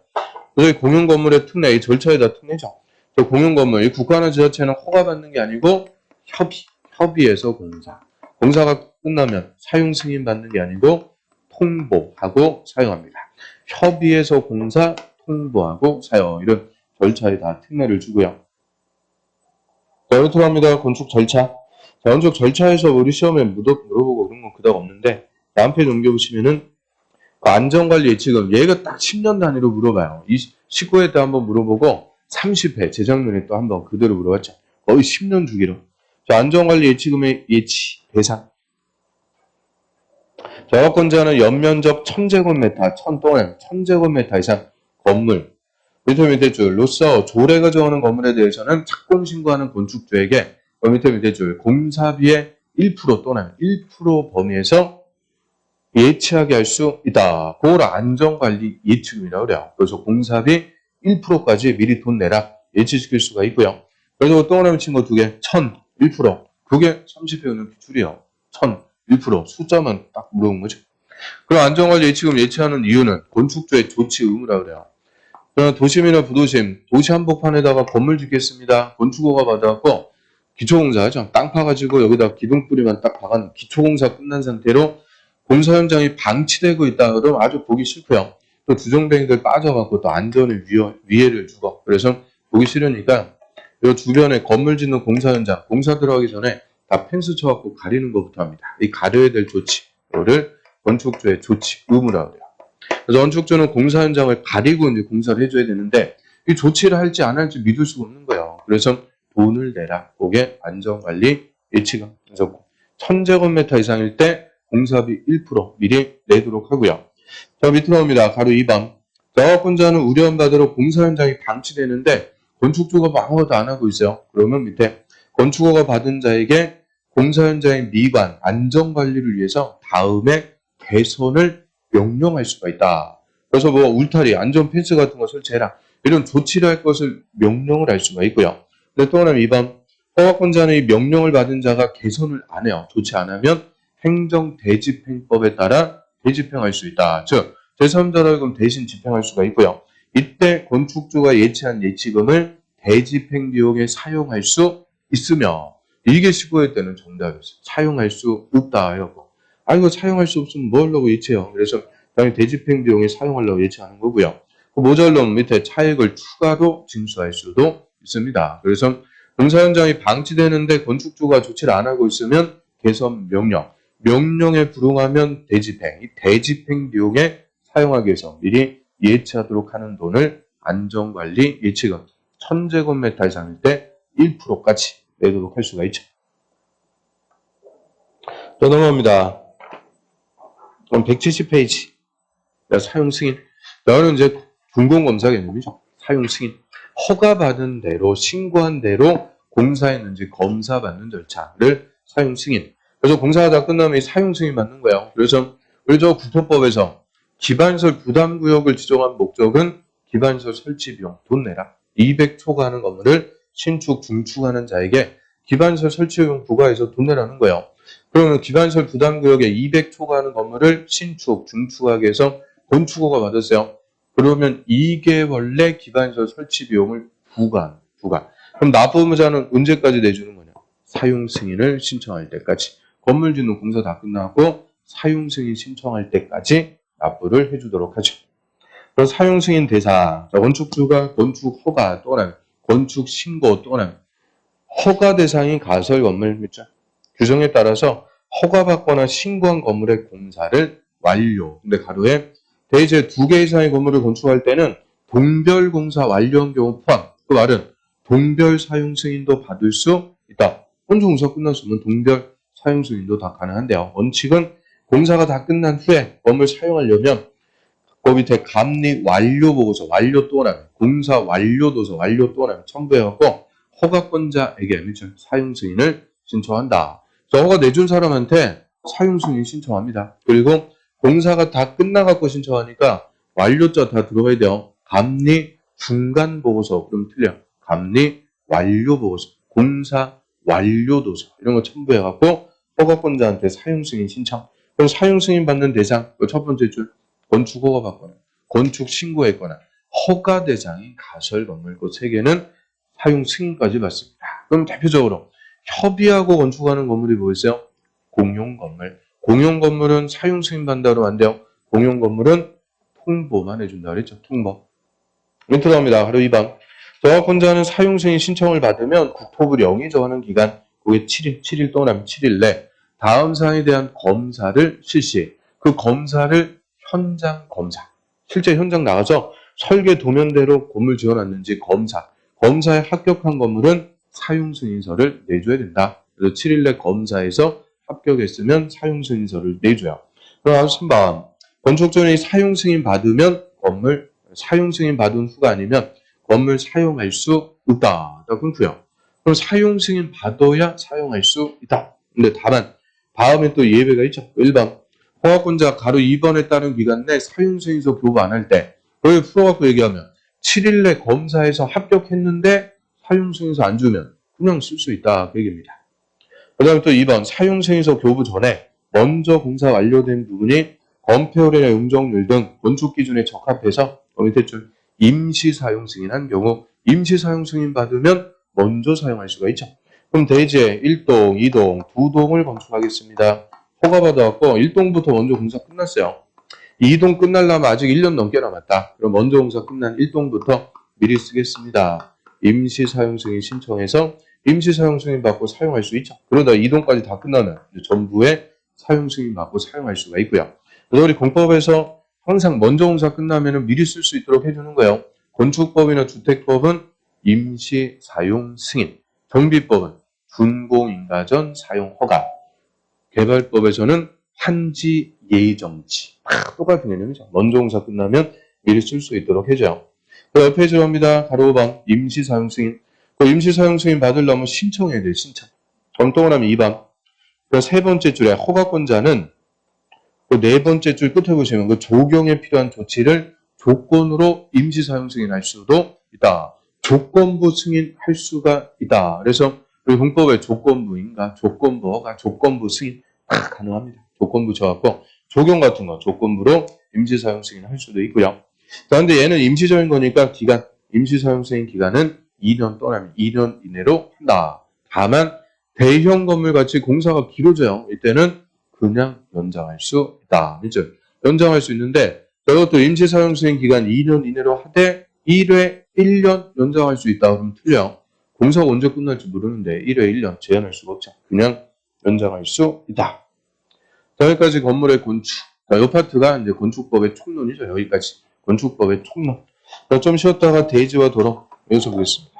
그래서 공용 건물의 특례, 이 절차에다 특례죠. 공용 건물, 이 국가나 지자체는 허가받는 게 아니고 협의해서 공사가 끝나면 사용 승인 받는 게 아니고 통보하고 사용합니다. 협의해서 공사, 통보하고 사용 이런 절차에 다 특례를 주고요. 자, 여기로 합니다. 건축 절차. 자, 건축 절차에서 우리 시험에 물어보고 그런 건 그닥 없는데 다음 페이지 넘겨보시면은 그 안전관리 예치금 얘가 딱 10년 단위로 물어봐요. 19회 때 한번 물어보고 30회 재작년에 또 한번 그대로 물어봤죠. 거의 10년 주기로. 자, 안전관리 예치금의 예치 대상. 자, 허가권자는 연면적 1000제곱미터, 1000제곱미터 이상 건물. 밑에 줄로서 조례가 정하는 건물에 대해서는 착공 신고하는 건축주에게 밑에 줄 공사비의 1% 또는 1% 범위에서 예치하게 할 수 있다. 그걸 안전관리 예치금이라고 그래요. 그래서 공사비 1%까지 미리 돈 내라 예치시킬 수가 있고요. 그래서 동그라미 친 거 두 개, 1000, 1%. 그게 30회는 기출이요. 1000, 1% 숫자만 딱 물어본 거죠. 그럼 안전관리 예치금 예치하는 이유는 건축주의 조치 의무라고 그래요. 도심이나 부도심, 도시 한복판에다가 건물 짓겠습니다. 건축허가 받아갖고 기초공사 하죠. 땅 파가지고 여기다 기둥뿌리만 딱 박아놓은 기초공사 끝난 상태로 공사 현장이 방치되고 있다 그러면 아주 보기 싫고요. 또 주정뱅이들 빠져갖고 또 안전에 위해를 주고 그래서 보기 싫으니까 이 주변에 건물 짓는 공사 현장, 공사 들어가기 전에 다 펜스 쳐갖고 가리는 것부터 합니다. 이 가려야 될 조치를 건축주의 조치 의무라고 해요. 그래서 건축주는 공사 현장을 가리고 이제 공사를 해줘야 되는데 이 조치를 할지 안 할지 믿을 수가 없는 거예요. 그래서 돈을 내라. 그게 안전관리 예치금. 그래서 1000제곱미터 이상일 때 공사비 1% 미리 내도록 하고요. 자, 밑으로 옵니다. 가로 2번. 허가권자는 우려한 바대로 공사 현장이 방치되는데 건축주가 아무것도 안 하고 있어요. 그러면 밑에 건축허가 받은 자에게 공사 현장의 미관, 안전관리를 위해서 다음에 개선을 명령할 수가 있다. 그래서 뭐 울타리, 안전 펜스 같은 거 설치해라. 이런 조치를 할 것을 명령을 할 수가 있고요. 근데 또 하나 2번. 허가권자는 이 명령을 받은 자가 개선을 안 해요. 조치 안 하면 행정대집행법에 따라 대집행할 수 있다. 즉, 제3자로 하여금 대신 집행할 수가 있고요. 이때 건축주가 예치한 예치금을 대집행 비용에 사용할 수 있으며 이게 15회 때는 정답이었어요. 사용할 수 없다. 이거. 이거 사용할 수 없으면 뭐 하려고 예치해요. 그래서 당연히 대집행 비용에 사용하려고 예치하는 거고요. 그 모자르면 밑에 차액을 추가로 징수할 수도 있습니다. 그래서 공사 현장이 방치되는데 건축주가 조치를 안 하고 있으면 개선 명령에 불응하면 대집행, 이 대집행 비용에 사용하기 위해서 미리 예치하도록 하는 돈을 안전관리 예치금 1000제곱미터 이상일 때 1%까지 내도록 할 수가 있죠. 또 넘어갑니다. 그럼 170페이지. 사용 승인. 이거는 이제 준공검사 개념이죠. 사용 승인. 허가받은 대로, 신고한 대로 공사했는지 검사받는 절차를 사용 승인. 그래서 공사가 다 끝나면 이 사용 승인 받는 거예요. 그래서 우리 저 국토법에서 기반시설 부담구역을 지정한 목적은 기반시설 설치 비용 돈 내라. 200 초과하는 건물을 신축, 중축하는 자에게 기반시설 설치 비용 부과해서 돈 내라는 거예요. 그러면 기반시설 부담구역에 200 초과하는 건물을 신축, 중축하기 위해서 건축허가 받았어요. 그러면 2개월내 기반시설 설치 비용을 부과. 그럼 납부의무자는 언제까지 내주는 거냐? 사용 승인을 신청할 때까지. 건물 짓는 공사 다 끝나고 사용 승인 신청할 때까지 납부를 해주도록 하죠. 그럼 사용 승인 대상. 자, 건축주가 건축 허가 또는 건축 신고 또는 허가 대상인 가설 건물 묻죠. 규정에 따라서 허가받거나 신고한 건물의 공사를 완료. 근데 가로에 대제 2개 이상의 건물을 건축할 때는 동별 공사 완료한 경우 포함. 그 말은 동별 사용 승인도 받을 수 있다. 건축 공사 끝났으면 동별 사용 승인도 다 가능한데요. 원칙은 공사가 다 끝난 후에 건물 사용하려면 그 밑에 감리 완료 보고서 완료 또는 공사 완료 도서 완료 또는 첨부해갖고 허가권자에게 사용 승인을 신청한다. 허가 내준 사람한테 사용 승인 신청합니다. 그리고 공사가 다 끝나갖고 신청하니까 완료자 다 들어가야 돼요. 감리 중간 보고서. 그럼 틀려. 감리 완료 보고서. 공사 완료 도서. 이런 거 첨부해갖고 허가권자한테 사용 승인 신청. 그럼 사용 승인 받는 대상. 첫 번째 줄. 건축 허가 받거나 건축 신고했거나 허가 대상인 가설 건물 그 세 개는 사용 승인까지 받습니다. 그럼 대표적으로 협의하고 건축하는 건물이 뭐였어요? 공용 건물. 공용 건물은 사용 승인 받는다고 안 돼요. 공용 건물은 통보만 해준다 그랬죠. 통보. 멘트 나옵니다. 바로 2번. 허가권자는 사용 승인 신청을 받으면 국토부 령이 정하는 기간, 그게 7일 동안 7일 내 다음 사항에 대한 검사를 실시. 그 검사를 현장 검사. 실제 현장 나가서 설계 도면대로 건물 지어놨는지 검사. 검사에 합격한 건물은 사용승인서를 내줘야 된다. 그래서 7일 내 검사에서 합격했으면 사용승인서를 내줘요. 그럼 3번. 건축전이 사용승인 받으면 건물, 사용승인 받은 후가 아니면 건물 사용할 수 없다. 끊고요. 그럼 사용승인 받아야 사용할 수 있다. 근데 다만 다음에 또 예외가 있죠. 1번. 허가권자 가로 2번에 따른 기간 내 사용승인서 교부 안 할 때, 여기 풀어갖고 얘기하면 7일 내 검사에서 합격했는데 사용승인서 안 주면 그냥 쓸 수 있다. 그 얘기입니다. 그 다음에 또 2번. 사용승인서 교부 전에 먼저 공사 완료된 부분이 건폐율이나 용적률 등 건축기준에 적합해서 밑에 줄 임시 사용승인한 경우 임시 사용승인 받으면 먼저 사용할 수가 있죠. 그럼 대지에 1동, 2동, 2동을 건축하겠습니다. 허가받아갖고 1동부터 먼저 공사 끝났어요. 2동 끝나려면 아직 1년 넘게 남았다. 그럼 먼저 공사 끝난 1동부터 미리 쓰겠습니다. 임시 사용승인 신청해서 임시 사용승인 받고 사용할 수 있죠. 그러다 2동까지 다 끝나면 전부에 사용승인 받고 사용할 수가 있고요. 그래서 우리 공법에서 항상 먼저 공사 끝나면 미리 쓸 수 있도록 해주는 거예요. 건축법이나 주택법은 임시 사용 승인, 정비법은 준공인가전 사용 허가, 개발법에서는 한지 예정지. 똑같은 개념이죠. 먼저 공사 끝나면 미리 쓸 수 있도록 해줘요. 그 옆에 들어갑니다. 가로 5번 임시 사용 승인. 그 임시 사용 승인 받으려면 신청해야 돼요. 신청. 그럼 동그라미 2번. 그 세 번째 줄에 허가권자는 그 네 번째 줄 끝에 보시면 그 조경에 필요한 조치를 조건으로 임시 사용 승인할 수도 있다. 조건부 승인할 수가 있다. 그래서 우리 공법에 조건부인가, 조건부 허가, 조건부 승인 다 가능합니다. 조건부 줘갖고 조경 같은 거 조건부로 임시 사용 승인할 수도 있고요. 그런데 얘는 임시적인 거니까 기간, 임시 사용 승인 기간은 2년 또는 2년 이내로 한다. 다만 대형 건물 같이 공사가 길어져요. 이때는 그냥 연장할 수 있다. 그죠? 연장할 수 있는데 저것도 임시 사용 승인 기간 2년 이내로 하되 1회 1년 연장할 수 있다. 그러면 틀려요. 공사가 언제 끝날지 모르는데 1회 1년 제한할 수가 없죠. 그냥 연장할 수 있다. 자, 여기까지 건물의 건축. 자, 이 파트가 이제 건축법의 총론이죠. 여기까지 건축법의 총론. 자, 좀 쉬었다가 대지와 도로 여기서 보겠습니다.